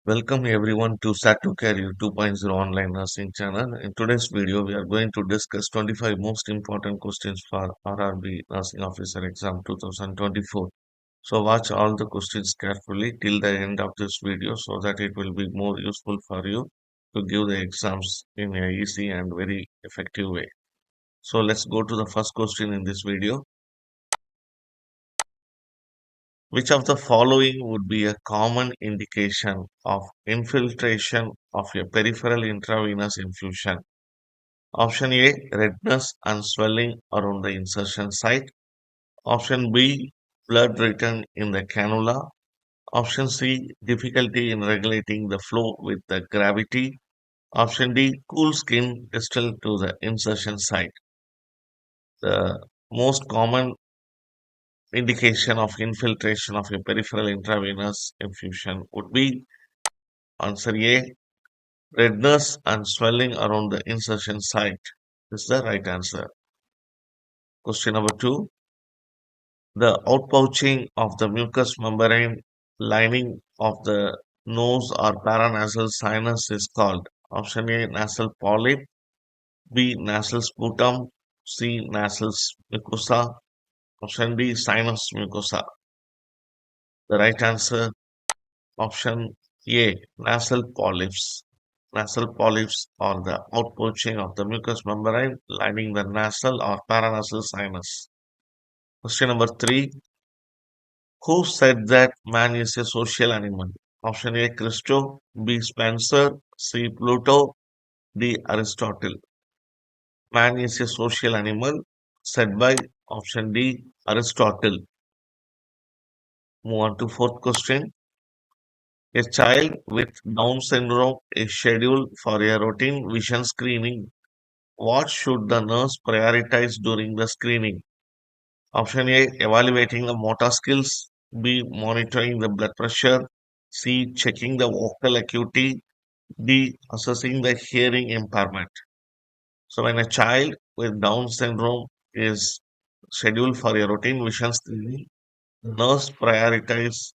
Welcome everyone to Start to Career 2.0 online nursing channel. In today's video, we are going to discuss 25 most important questions for RRB Nursing Officer Exam 2024. So watch all the questions carefully till the end of this video so that it will be more useful for you to give the exams in a easy and very effective way. So let's go to the first question in this video. Which of the following would be a common indication of infiltration of a peripheral intravenous infusion? Option A, redness and swelling around the insertion site. Option B, blood return in the cannula. Option C, difficulty in regulating the flow with the gravity. Option D, cool skin distal to the insertion site. The most common indication of infiltration of a peripheral intravenous infusion would be answer A, redness and swelling around the insertion site is the right answer. Question number 2. The outpouching of the mucous membrane lining of the nose or paranasal sinus is called option A, nasal polyp, B, nasal sputum, C, nasal mucosa, option D, sinus mucosa. The right answer option A, nasal polyps. Nasal polyps are the outpouching of the mucous membrane lining the nasal or paranasal sinus. Question number 3. Who said that man is a social animal? Option A, Christo, B, Spencer, C, Pluto, D, Aristotle. Man is a social animal, said by option D, Aristotle. Move on to fourth question. A child with Down syndrome is scheduled for a routine vision screening. What should the nurse prioritize during the screening? Option A, evaluating the motor skills. B, monitoring the blood pressure. C, checking the vocal acuity. D, assessing the hearing impairment. So when a child with Down syndrome is scheduled for a routine vision screening, the nurse prioritize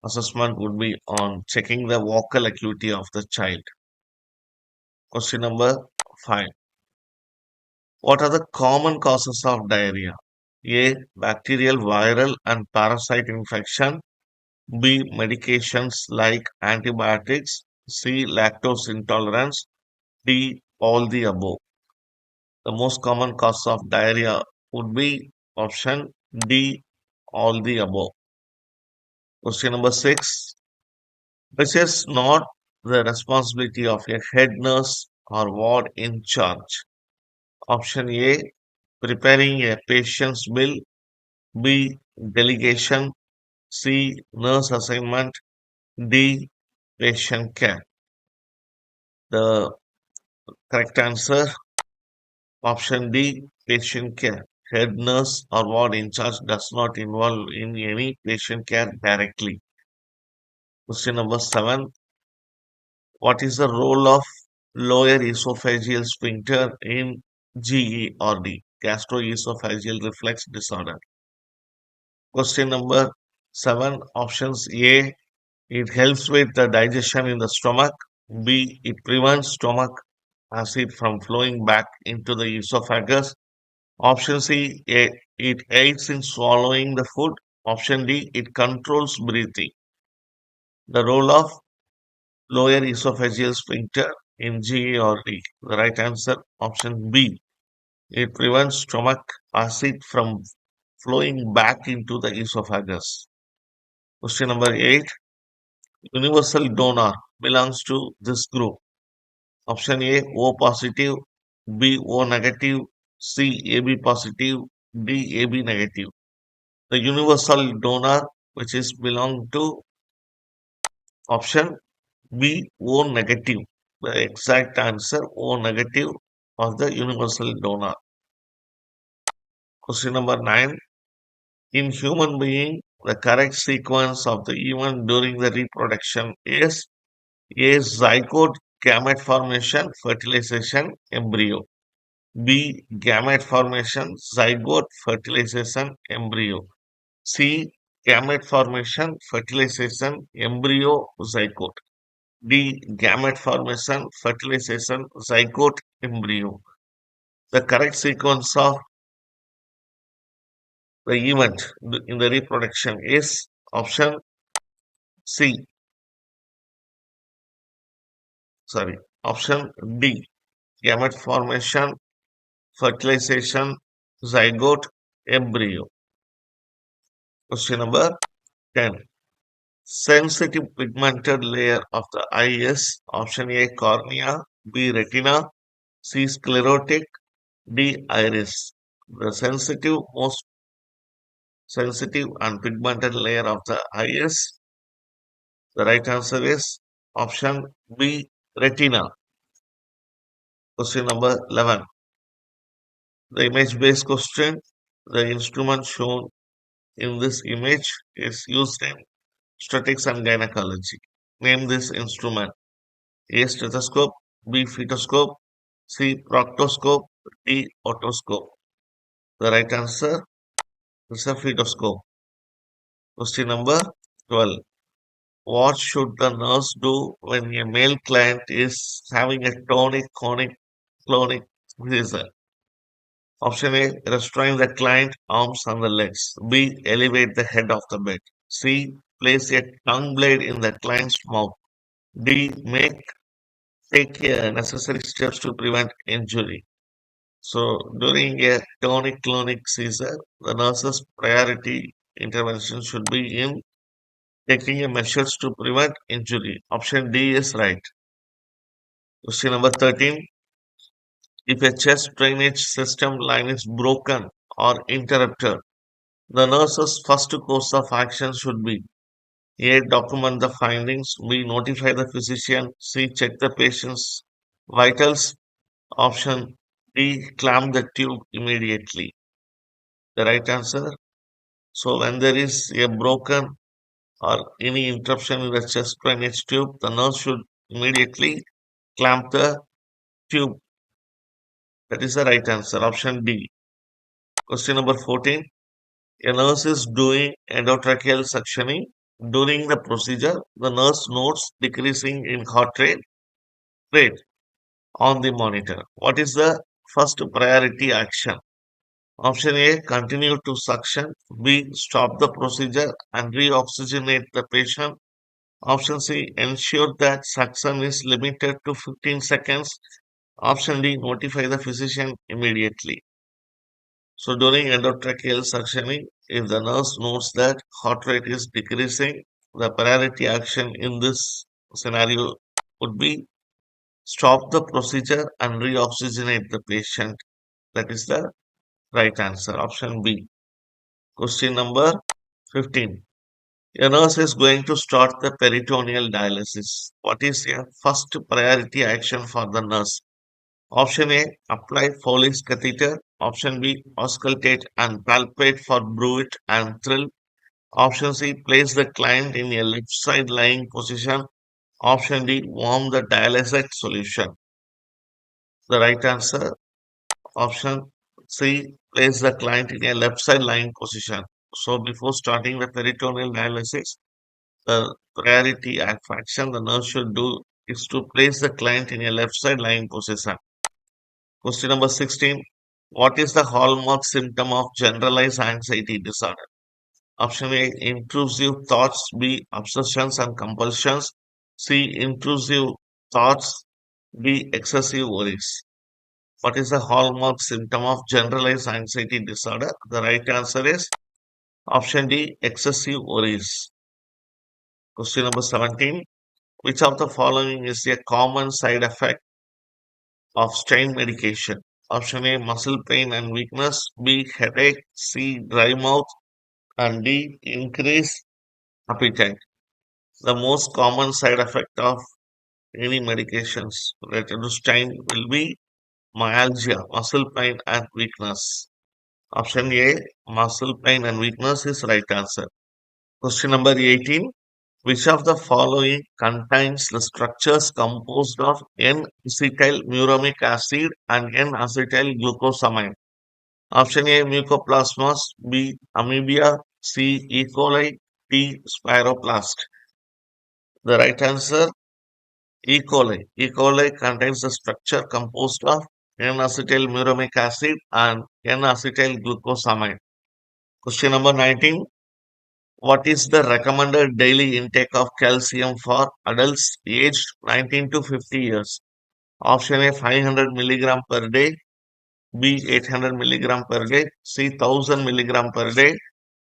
assessment would be on checking the vocal acuity of the child. Question number 5. What are the common causes of diarrhea? A, bacterial, viral, and parasite infection. B, medications like antibiotics. C, lactose intolerance. D, all the above. The most common cause of diarrhea would be option D, all the above. Question number 6. Which is not the responsibility of a head nurse or ward in charge? Option A, preparing a patient's bill. B, delegation. C, nurse assignment. D, patient care. The correct answer, option D, patient care. Head nurse or ward in charge does not involve in any patient care directly. Question number 7. What is the role of lower esophageal sphincter in GERD, gastroesophageal reflux disorder? Question number 7, options A, it helps with the digestion in the stomach. B, it prevents stomach acid from flowing back into the esophagus. Option C, it aids in swallowing the food. Option D, it controls breathing. The role of lower esophageal sphincter in GERD. The right answer, option B. It prevents stomach acid from flowing back into the esophagus. Question number 8. Universal donor belongs to this group. Option A, O positive, B, O negative, C, AB positive, D, AB negative. The universal donor, which is belong to option B, O negative. The exact answer, O negative, of the universal donor. Question number 9. In human being, the correct sequence of the event during the reproduction is A, zygote, gamete formation, fertilization, embryo. B, gamete formation, zygote, fertilization, embryo. C, gamete formation, fertilization, embryo, zygote. D. Gamete formation, fertilization, zygote, embryo. The correct sequence of the event in the reproduction is option C. Sorry, option D. Gamete formation, fertilization, zygote, embryo. Question number 10. Sensitive pigmented layer of the eye is option A. Cornea, B. Retina, C. Sclerotic, D. Iris. The most sensitive and pigmented layer of the eye is the right answer is option B. Retina. Question number 11. The image based question. The instrument shown in this image is used in statics and gynecology. Name this instrument. A. Stethoscope, B. Fetoscope, C. Proctoscope, D. Otoscope. The right answer is a fetoscope. Question number 12. What should the nurse do when a male client is having a tonic clonic seizure? Option A. Restrain the client arms and the legs. B. Elevate the head of the bed. C. Place a tongue blade in the client's mouth. D. Take necessary steps to prevent injury. So during a tonic-clonic seizure, the nurse's priority intervention should be in taking a measures to prevent injury. Option D is right. Question number 13. If a chest drainage system line is broken or interrupted, the nurse's first course of action should be A. Document the findings. B. Notify the physician. C. Check the patient's vitals. Option D. Clamp the tube immediately. The right answer. So when there is a broken or any interruption in the chest drainage tube, the nurse should immediately clamp the tube. That is the right answer. Option D. Question number 14. A nurse is doing endotracheal suctioning. During the procedure, the nurse notes decreasing in rate on the monitor. What is the first priority action? Option A. Continue to suction. B. Stop the procedure and reoxygenate the patient. Option C. Ensure that suction is limited to 15 seconds. Option D. Notify the physician immediately. So during endotracheal suctioning, if the nurse notes that heart rate is decreasing, the priority action in this scenario would be stop the procedure and reoxygenate the patient. That is the right answer. Option B. Question number 15. A nurse is going to start the peritoneal dialysis. What is a first priority action for the nurse? Option A. Apply Foley's catheter. Option B. Auscultate and palpate for bruit and thrill. Option C. Place the client in a left side lying position. Option D. Warm the dialysate solution. The right answer. Option C. Place the client in a left side lying position. So before starting the peritoneal dialysis, the priority action the nurse should do is to place the client in a left side lying position. Question number 16. What is the hallmark symptom of generalized anxiety disorder? Option A. Intrusive thoughts. B. Obsessions and compulsions. C. Intrusive thoughts. D. Excessive worries. What is the hallmark symptom of generalized anxiety disorder? The right answer is option D. Excessive worries. Question number 17. Which of the following is a common side effect of strain medication? Option A. Muscle pain and weakness. B. Headache. C. Dry mouth. And D. Increased appetite. The most common side effect of any medications related to strain will be myalgia, muscle pain and weakness. Option A. Muscle pain and weakness is right answer. Question number 18. Which of the following contains the structures composed of N-acetyl muramic acid and N-acetyl glucosamine? Option A. Mucoplasmas. B. Amoeba. C. E. coli. D. Spiroplast. The right answer. E. coli. E. coli contains a structure composed of N-acetylmuramic acid and N-acetyl glucosamine. Question number 19. What is the recommended daily intake of calcium for adults aged 19 to 50 years? Option A 500 milligram per day, B 800 milligram per day, C 1000 milligram per day,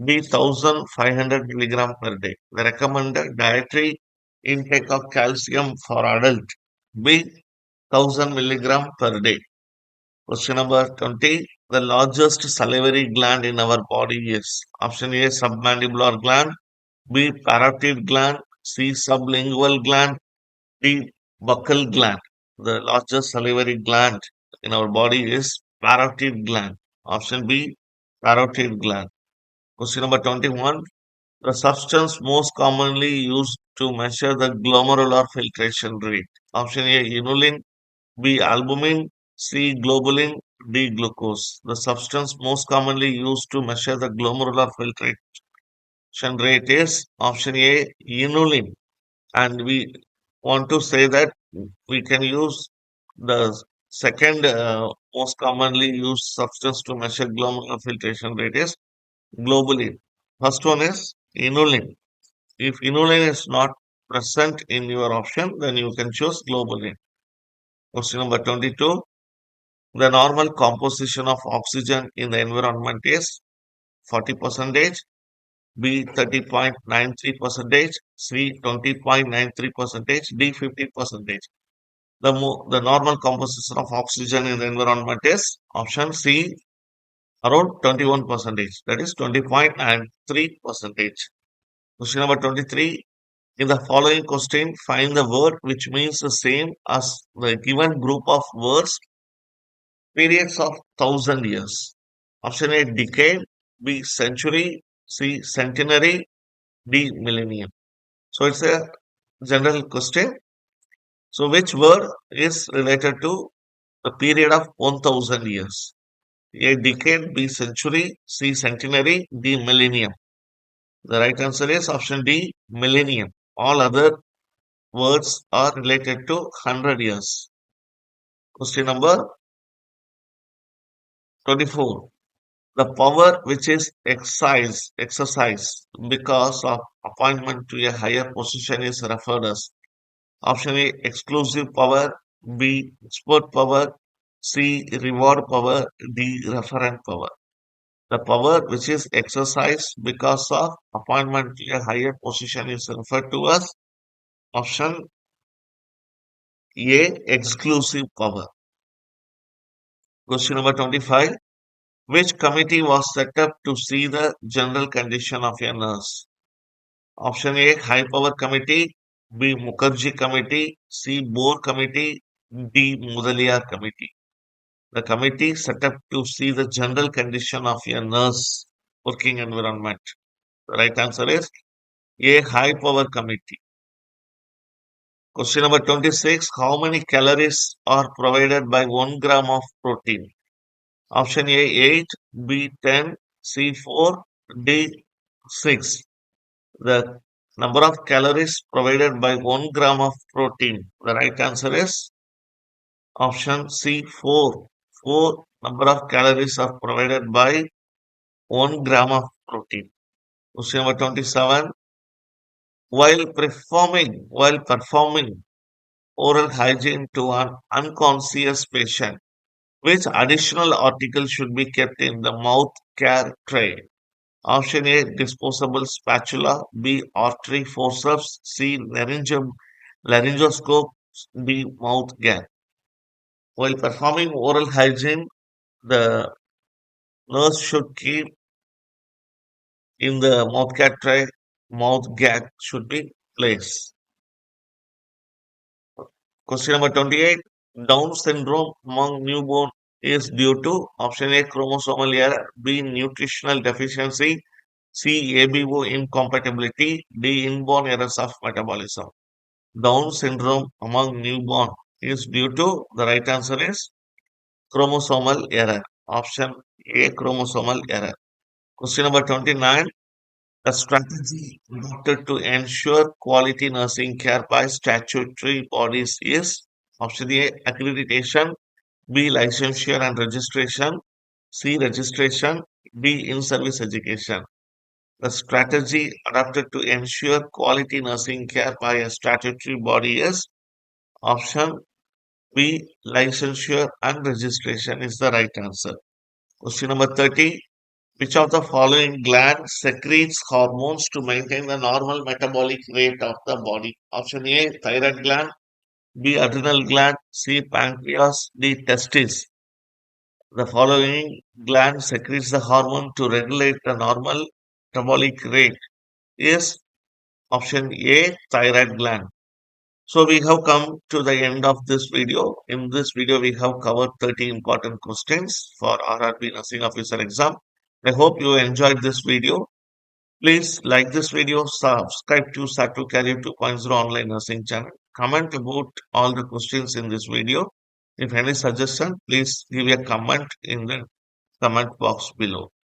D 1500 milligram per day. The recommended dietary intake of calcium for adult B 1000 milligram per day. Question number 20. The largest salivary gland in our body is option A submandibular gland, B parotid gland, C sublingual gland, D buccal gland. The largest salivary gland in our body is parotid gland. Option B parotid gland. Question number 21. The substance most commonly used to measure the glomerular filtration rate. Option A inulin, B. Albumin, C. Globulin, D. Glucose. The substance most commonly used to measure the glomerular filtration rate is option A. Inulin. And we want to say that we can use the second most commonly used substance to measure glomerular filtration rate is globulin. First one is inulin. If inulin is not present in your option, then you can choose globulin. Question number 22. The normal composition of oxygen in the environment is 40 percentage, B 30.93 percentage, C 20.93 percentage, D 50 percentage. The normal composition of oxygen in the environment is option C around 21 percentage, that is 20.93 percentage. Question number 23. In the following question, find the word which means the same as the given group of words periods of 1,000 years. Option A decade, B century, C centenary, D millennium. So it's a general question. So which word is related to the period of 1,000 years? A decade, B century, C centenary, D millennium. The right answer is option D millennium. All other words are related to 100 years. Question number 24. The power which is exercised because of appointment to a higher position is referred as option A exclusive power, B sport power, C reward power, D referent power. The power which is exercised because of appointment to a higher position is referred to as option A exclusive power. Question number 25. Which committee was set up to see the general condition of a nurse? Option A High Power Committee, B Mukherjee Committee, C Bohr Committee, D Mudaliar Committee. The committee set up to see the general condition of a nurse working environment. The right answer is A High Power Committee. Question number 26. How many calories are provided by 1 gram of protein? Option A 8, B 10, C 4, D 6. The number of calories provided by 1 gram of protein. The right answer is option C 4. 4 number of calories are provided by 1 gram of protein. Question number 27. While performing oral hygiene to an unconscious patient, which additional article should be kept in the mouth care tray? Option A disposable spatula, B artery forceps, C laryngoscope, D mouth gag. While performing oral hygiene, the nurse should keep in the mouth gag should be placed. Question number 28. Down syndrome among newborn is due to option A chromosomal error, B nutritional deficiency, C ABO incompatibility, D inborn errors of metabolism. Down syndrome among newborn is due to the right answer is chromosomal error. Option A chromosomal error. Question number 29. A strategy adopted to ensure quality nursing care by statutory bodies is option A, accreditation, B, licensure and registration, C, registration, D, in-service education. The strategy adopted to ensure quality nursing care by a statutory body is option B, licensure and registration is the right answer. Question number 30. Which of the following gland secretes hormones to maintain the normal metabolic rate of the body? Option A, thyroid gland, B, adrenal gland, C, pancreas, D, testes. The following gland secretes the hormone to regulate the normal metabolic rate is option A, thyroid gland. So we have come to the end of this video. In this video, we have covered 30 important questions for RRB Nursing Officer exam. I hope you enjoyed this video. Please like this video, subscribe to Satu Career 2.0 online nursing channel. Comment about all the questions in this video. If any suggestion, please give a comment in the comment box below.